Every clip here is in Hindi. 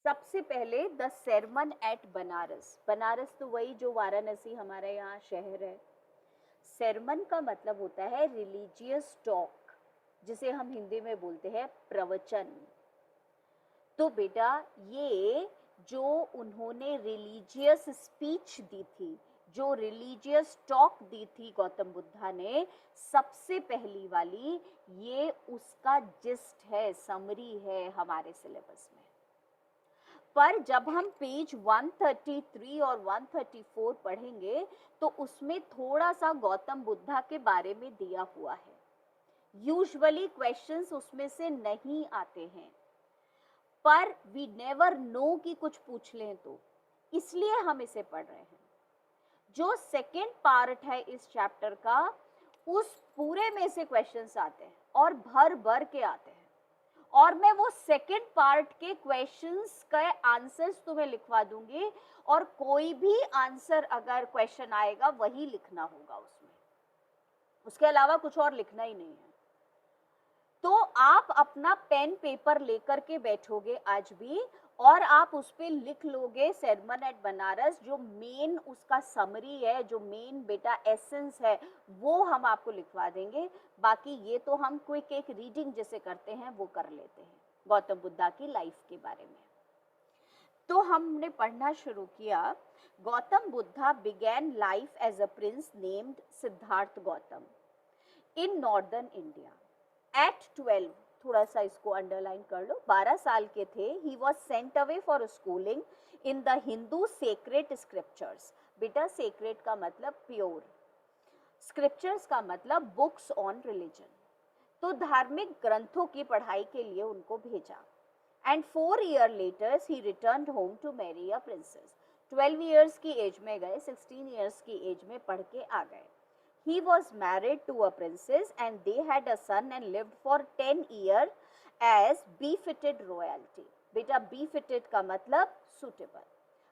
सबसे पहले the sermon at Banaras. Banaras तो वही जो वाराणसी हमारे यहाँ शहर है। sermon का मतलब होता है रिलीजियस टॉक, जिसे हम हिंदी में बोलते हैं प्रवचन। तो बेटा ये जो उन्होंने रिलीजियस स्पीच दी थी, जो रिलीजियस टॉक दी थी गौतम बुद्धा ने, सबसे पहली वाली, ये उसका जिस्ट है, समरी है हमारे सिलेबस में। पर जब हम पेज 133 और 134 पढ़ेंगे तो उसमें थोड़ा सा गौतम बुद्धा के बारे में दिया हुआ है। यूजुअली क्वेश्चंस उसमें से नहीं आते हैं, पर वी नेवर नो कि कुछ पूछ लें तो, इसलिए हम इसे पढ़ रहे हैं। जो सेकेंड पार्ट है इस चैप्टर का, उस पूरे में से क्वेश्चंस आते हैं और भर भर के आते हैं। और मैं वो सेकेंड पार्ट के क्वेश्चंस के आंसर्स तुम्हें लिखवा दूंगी, और कोई भी आंसर अगर क्वेश्चन आएगा वही लिखना होगा उसमें, उसके अलावा कुछ और लिखना ही नहीं है। तो आप अपना पेन पेपर लेकर के बैठोगे आज भी, और आप उस पर लिख लोगे sermon एट बनारस। जो मेन उसका समरी है, जो मेन बेटा एसेंस है, वो हम आपको लिखवा देंगे। बाकी ये तो हम क्विक एक रीडिंग जैसे करते हैं वो कर लेते हैं गौतम बुद्धा की लाइफ के बारे में। तो हमने पढ़ना शुरू किया। Gautam Buddha began life as a prince named Siddhartha Gautam in northern India at 12। थोड़ा सा इसको अंडरलाइन कर लो। 12 साल के थे। He was sent away for schooling in the Hindu sacred scriptures. बेटा सेक्रेट का मतलब प्योर, स्क्रिप्चर्स का मतलब बुक्स ऑन रिलीजन। तो धार्मिक ग्रंथों की पढ़ाई के लिए उनको भेजा। And 4 years later he returned home to marry a princess। 12 years की एज में गए, 16 years की एज में पढ़ के आ गए। He was married to a princess and they had a son and lived for 10 years as befitted royalty। बेटा befitted का मतलब suitable,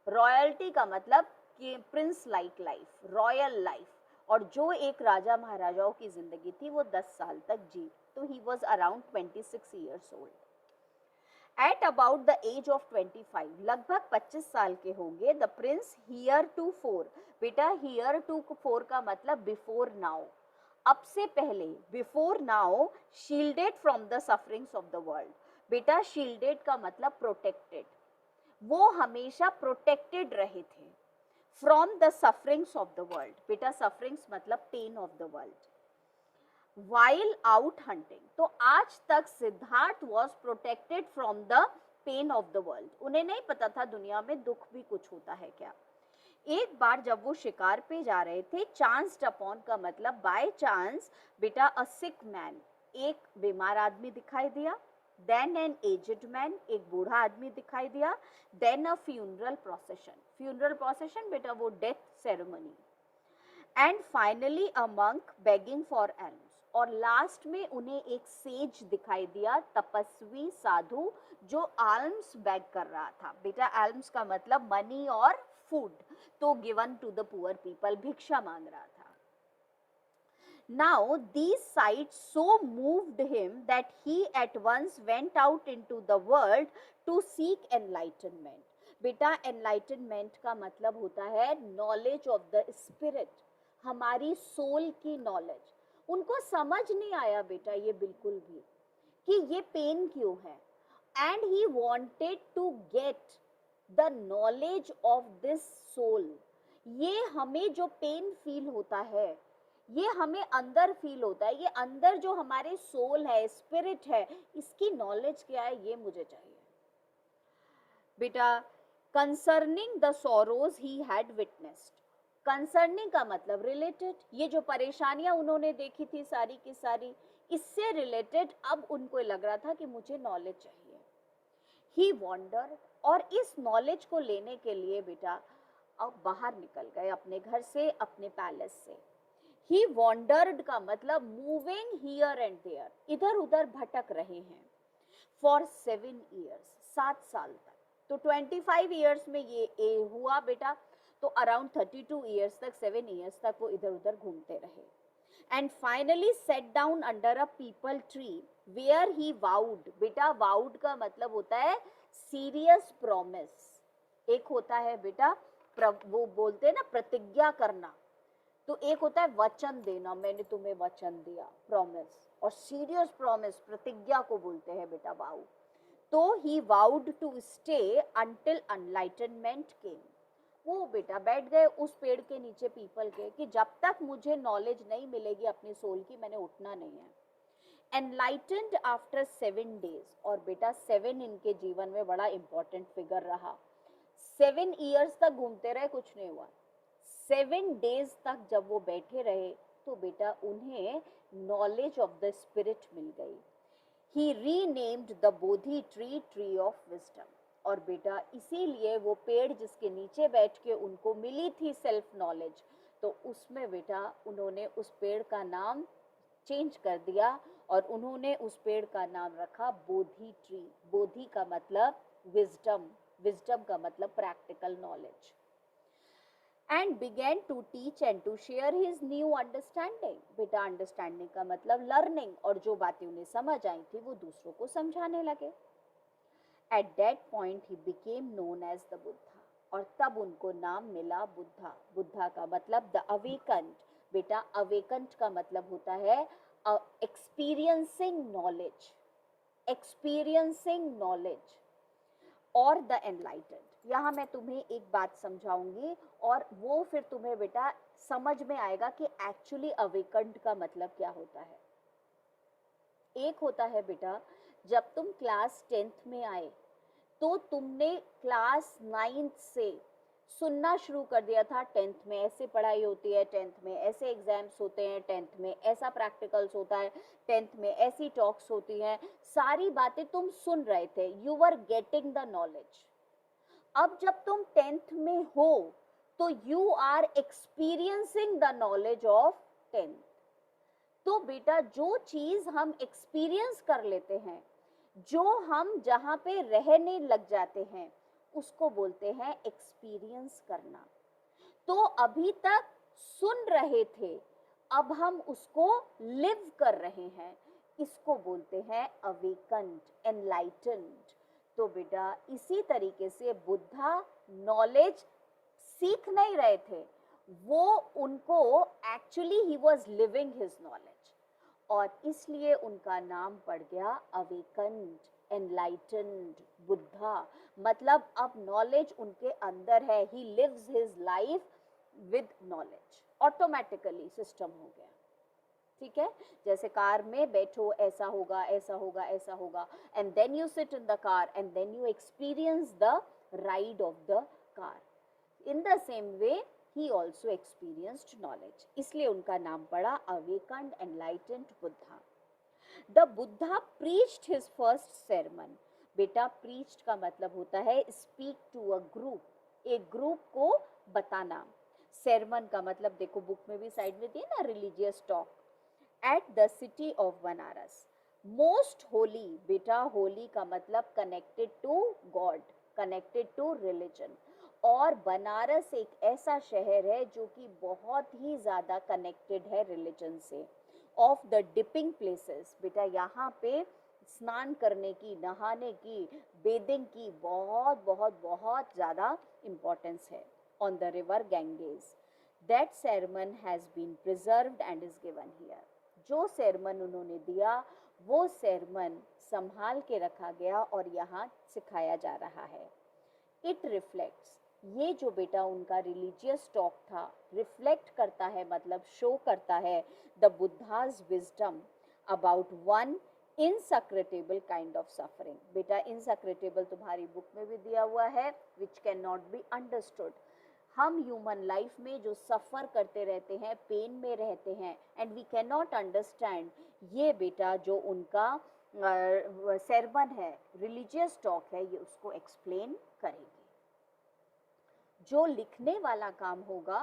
royalty का मतलब कि Prince like life, royal life. और जो एक राजा महाराजाओं की जिंदगी थी वो 10 साल तक जी। तो he was around 26 years old। At about the age of 25, लगभग 25 साल के होंगे, the prince heretofore. बेटा हियर टू फोर का मतलब बिफोर नाउ, अब से पहले, before now, shielded from the sufferings of the world. बेटा शील्डेड का मतलब प्रोटेक्टेड, वो हमेशा प्रोटेक्टेड रहे थे from the sufferings of the world. बेटा सफरिंग्स मतलब pain of the world. while out hunting, तो आज तक Siddharth was protected from the pain of the world। उन्हें नहीं पता था दुनिया में दुख भी कुछ होता है क्या। एक बार जब वो शिकार पे जा रहे थे, चांस्ड अपॉन का मतलब बाय चांस, बेटा अ सिक मैन, एक बीमार आदमी दिखाई दिया। देन एन एजेड मैन, एक बूढ़ा आदमी दिखाई दिया। Then a funeral procession, funeral procession बेटा वो death ceremony. And finally a monk begging for alms, और लास्ट में उन्हें एक सेज दिखाई दिया, तपस्वी साधु, जो आल्म्स बैग कर रहा था। बेटा आल्म्स का मतलब मनी और फूड, तो given to the poor people, भिक्षा मांग रहा था। Now these sights so moved him that he at once went out into the world to seek enlightenment। बेटा enlightenment का मतलब होता है knowledge of the spirit, हमारी सोल की नॉलेज। उनको समझ नहीं आया बेटा ये बिल्कुल भी कि ये पेन क्यों है। And he wanted to get the knowledge of this soul. ये हमें जो पेन फील होता है, ये हमें अंदर फील होता है, ये अंदर जो हमारे सोल है, स्पिरिट है, इसकी नॉलेज क्या है ये मुझे चाहिए। बेटा concerning the sorrows he had witnessed, concerning का मतलब रिलेटेड, ये जो परेशानियां उन्होंने देखी थी सारी की सारी, इससे रिलेटेड अब उनको लग रहा था कि मुझे नॉलेज चाहिए। ही वॉन्डर, और इस नॉलेज को लेने के लिए बेटा अब बाहर निकल गए अपने घर से, अपने पैलेस से। ही वॉन्डर्ड का मतलब मूविंग हियर एंड देयर, इधर उधर भटक रहे हैं। फॉर 7 years, 7 साल तक। तो 25 years में ये हुआ बेटा, तो अराउंड 32 years तक, 7 years तक वो इधर उधर घूमते रहे। and finally sat down under a peepal tree where he vowed. बेटा vowed का मतलब होता है serious promise. एक होता है बेटा वो बोलते हैं ना प्रतिज्ञा करना, तो एक होता है वचन देना, मैंने तुम्हें वचन दिया, प्रॉमिस, और सीरियस प्रॉमिस प्रतिज्ञा को बोलते हैं बेटा वाउ. तो ही वाउड टू स्टे अंटिल अनलाइटनमेंट केम. वो बेटा बैठ गए उस पेड़ के नीचे पीपल के कि जब तक मुझे नॉलेज नहीं मिलेगी अपनी सोल की मैंने उठना नहीं है. Enlightened after 7 days. और बेटा 7 इनके जीवन में बड़ा इंपॉर्टेंट फिगर रहा. 7 years तक घूमते रहे, कुछ नहीं हुआ. 7 days तक जब वो बैठे रहे तो बेटा उन्हें नॉलेज ऑफ द स्पिरिट मिल गई. He renamed the Bodhi tree tree of wisdom. और बेटा इसीलिए वो पेड़ जिसके नीचे बैठ के उनको मिली थी सेल्फ नॉलेज, तो उसमें बेटा उन्होंने उस पेड़ का नाम चेंज कर दिया और उन्होंने उस पेड़ का नाम रखा बोधि ट्री. बोधि का मतलब विजडम, विजडम का मतलब practical knowledge. And began to teach and to share his new understanding. बेटा अंडरस्टैंडिंग का मतलब लर्निंग, और जो बातें उन्हें समझ आई थी वो दूसरों को समझाने लगे. At that point he became known as the Buddha. और तब उनको नाम मिला बुद्धा. बुद्धा का मतलब द अवेकन्ड. बेटा अवेकन्ड का मतलब होता है एक्सपीरियंसिंग नॉलेज, एक्सपीरियंसिंग नॉलेज और द एनलाइटेंड. यहाँ मैं तुम्हें एक बात समझाऊंगी और वो फिर तुम्हें बेटा समझ में आएगा कि एक्चुअली अवेकन्ड का मतलब क्या होता है. एक होता है बेटा जब तुम क्लास 10th में आए तो तुमने क्लास 9th से सुनना शुरू कर दिया था 10th में ऐसे पढ़ाई होती है, 10th में ऐसे एग्जाम्स होते हैं, 10th में ऐसा प्रैक्टिकल्स होता है, 10th में ऐसी टॉक्स होती हैं, सारी बातें तुम सुन रहे थे. You were getting the knowledge. अब जब तुम 10th में हो तो you are experiencing the knowledge of 10th. तो बेटा जो चीज हम एक्सपीरियंस कर लेते हैं, जो हम जहां पे रहने लग जाते हैं, उसको बोलते हैं एक्सपीरियंस करना. तो अभी तक सुन रहे थे, अब हम उसको लिव कर रहे हैं, इसको बोलते हैं अवेकन्ड, एनलाइटेंड. तो बेटा इसी तरीके से बुद्धा नॉलेज सीख नहीं रहे थे, वो उनको actually he was living his knowledge, और इसलिए उनका नाम पड़ गया अवेकन्ड, एनलाइटेंड बुद्धा. मतलब अब नॉलेज उनके अंदर है, he lives his life with knowledge. Automatically system हो गया. ठीक है, जैसे कार में बैठो ऐसा होगा ऐसा होगा ऐसा होगा, and then you sit in the car and then you experience the ride of the car. In the same way he also experienced knowledge. इसलिए उनका नाम पड़ा awakened enlightened Buddha. The Buddha preached his first sermon. बेटा preached का मतलब होता है speak to a group, एक ग्रुप को बताना. sermon का मतलब देखो बुक में भी साइड में दिए ना, religious talk. At the city of Banaras. Most holy, बेटा holy का मतलब connected to God, connected to religion. और बनारस एक ऐसा शहर है जो कि बहुत ही ज़्यादा कनेक्टेड है रिलीजन से. Of the dipping places. बेटा यहाँ पे स्नान करने की, नहाने की, बेदिंग की बहुत बहुत बहुत ज़्यादा इम्पोर्टेंस है. On the river Ganges. That sermon has been preserved and is given here. जो सेरेमन उन्होंने दिया वो सेरेमन संभाल के रखा गया और यहाँ सिखाया जा रहा है. It reflects. ये जो बेटा उनका रिलीजियस टॉक था, रिफ्लेक्ट करता है मतलब शो करता है the Buddha's wisdom about one inscrutable kind of suffering. बेटा इनसेक्रेटेबल तुम्हारी बुक में भी दिया हुआ है, which can not be understood. हम ह्यूमन लाइफ में जो सफ़र करते रहते हैं, पेन में रहते हैं, and we can not understand. ये बेटा जो उनका सेरेमन है, रिलीजियस टॉक है, ये उसको एक्सप्लेन करेगी. जो लिखने वाला काम होगा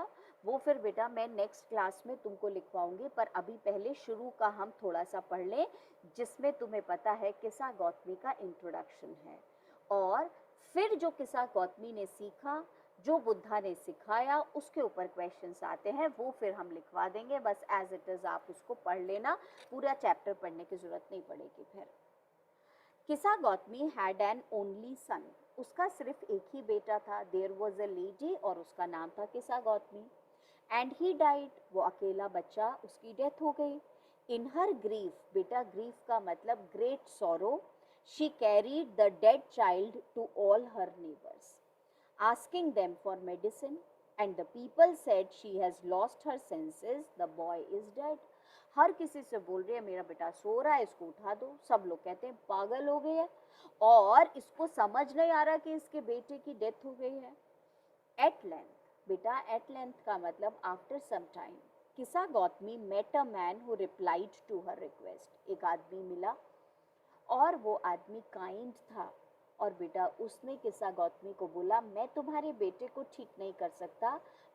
वो फिर बेटा मैं नेक्स्ट क्लास में तुमको लिखवाऊंगी, पर अभी पहले शुरू का हम थोड़ा सा पढ़ लें, जिसमें तुम्हें पता है किस्सा गौतमी का इंट्रोडक्शन है. और फिर जो किस्सा गौतमी ने सीखा, जो बुद्धा ने सिखाया उसके ऊपर क्वेश्चंस आते हैं, वो फिर हम लिखवा देंगे, बस एज इट इज आप उसको पढ़ लेना, पूरा चैप्टर पढ़ने की जरूरत नहीं पड़ेगी। फिर किसा Gautami had an only son, उसका सिर्फ एक ही बेटा था। देयर वॉज अ लेडी और उसका नाम था किसा गौतमी, एंड ही डाइड, वो अकेला बच्चा, उसकी डेथ हो गई। इन हर ग्रीफ, बेटा ग्रीफ का मतलब great sorrow, she carried the dead child to all her neighbours asking them for medicine, and the people said she has lost her senses, the boy is dead. हर किसी से बोल रही है मेरा बेटा सो रहा है, इसको उठा दो। सब लोग कहते हैं पागल हो गई है, और इसको समझ नहीं आ रहा कि इसके बेटे की डेथ हो गई है। एट लेंथ, बेटा एट लेंथ का मतलब after some time, Kisa Gautami met a man who replied to her request, एक आदमी मिला और वो आदमी काइंड था, और बेटा उसने किसा गौतमी को बोला मैं तुम्हारे बेटे को ठीक नहीं कर सकता,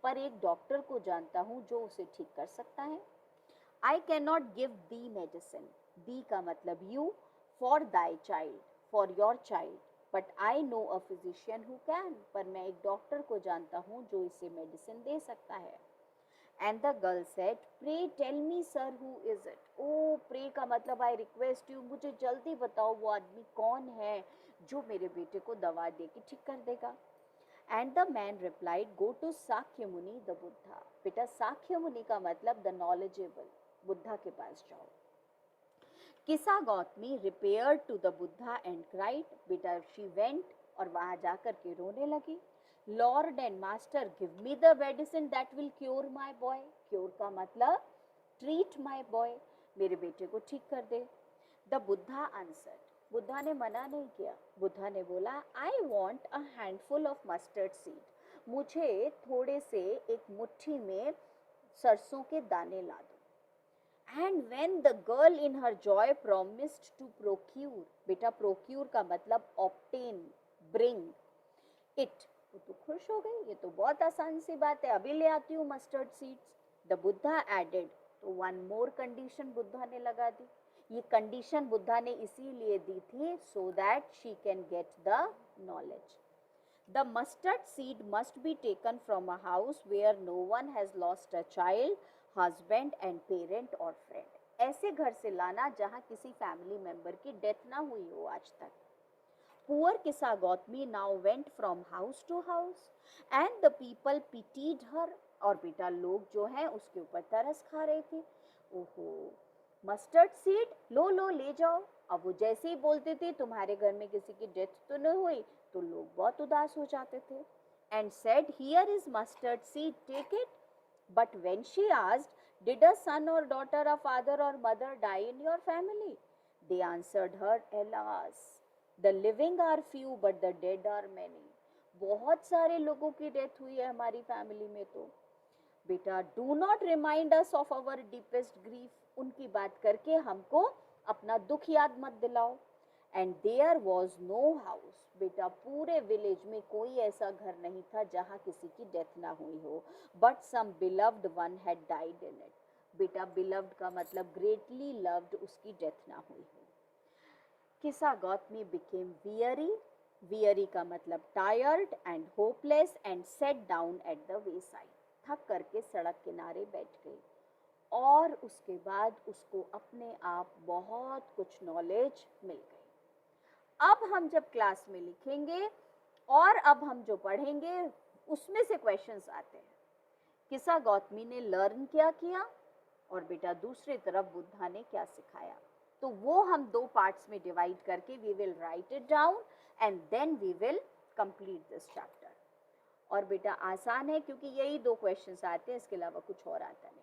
पर एक डॉक्टर को जानता हूँ जो उसे ठीक कर सकता है। I can not give thee medicine, thee का मतलब you, for thy child, for your child, but I know a physician who can, पर मैं एक डॉक्टर को जानता हूँ जो इसे मेडिसिन दे सकता है। And the girl said, pray tell me sir who is it? Oh, pray का मतलब I request you, मुझे जल्दी बताओ वो आदमी कौन है जो मेरे बेटे को दवा दे के ठीक कर देगा। And the man replied, go to Shakya मुनि the Buddha. बेटा साक्य मुनि का मतलब the knowledgeable, बुद्धा के पास जाओ। किसा Gautami repaired to the Buddha and cried, बेटा she went और वहां जाकर के रोने लगी। Lord and master, give me the medicine that will cure my boy. Cure का मतलब treat my boy, मेरे बेटे को ठीक कर दे। The Buddha answered, बुद्धा ने मना नहीं किया। बुद्धा ने बोला, I want a handful of mustard seed. मुझे थोड़े से एक मुट्ठी में सरसों के दाने ला दो। And when the girl in her joy promised to procure, बेटा procure का मतलब obtain, bring it, वो तो खुश हो गई, ये तो बहुत आसान सी बात है, अभी ले आती हूँ mustard seeds. The Buddha added, तो वन मोर कंडीशन बुद्धा ने लगा दी। ये कंडीशन बुद्धा ने इसीलिए दी थी so that she can get the knowledge. The mustard seed must be taken from a house where no one has lost a child, husband and parent और फ्रेंड। ऐसे घर से लाना जहाँ किसी फैमिली मेंबर की डेथ ना हुई हो आज तक। Poor Kisa Gautami now went from house to house and the people pitied her, और बेटा लोग जो हैं उसके ऊपर तरस खा रहे थे। ओहो, मस्टर्ड सीड लो लो ले जाओ। अब वो जैसे ही बोलते थे तुम्हारे घर में किसी की डेथ तो नहीं हुई, तो लोग बहुत उदास हो जाते थे। And said, here is mustard seed, take it. But when she asked, did a son or daughter, a father or mother die in your family? They answered her, alas, the living are few but the dead are many. बहुत सारे लोगों की डेथ हुई है हमारी फैमिली में। तो बेटा do not remind us of our deepest grief, उनकी बात करके हमको अपना दुख याद मत दिलाओ। And there was no house, बेटा पूरे विलेज में कोई ऐसा घर नहीं था जहाँ किसी की डेथ ना हुई हो, but some beloved one had died in it. बेटा बिलव्ड का मतलब ग्रेटली लव्ड, उसकी डेथ ना हुई हो। किसा गौतमी became weary, weary का मतलब tired and hopeless and sat down at the wayside, थक करके सड़क किनारे बैठ गई। और उसके बाद उसको अपने आप बहुत कुछ नॉलेज मिल गई। अब हम जब क्लास में लिखेंगे और अब हम जो पढ़ेंगे उसमें से क्वेश्चंस आते हैं। किसा गौतमी ने लर्न क्या किया और बेटा दूसरी तरफ बुद्धा ने क्या सिखाया, तो वो हम दो पार्ट्स में डिवाइड करके we will write it down and then we will complete this chapter. और बेटा आसान है क्योंकि यही दो क्वेश्चंस आते हैं, इसके अलावा कुछ और आता नहीं।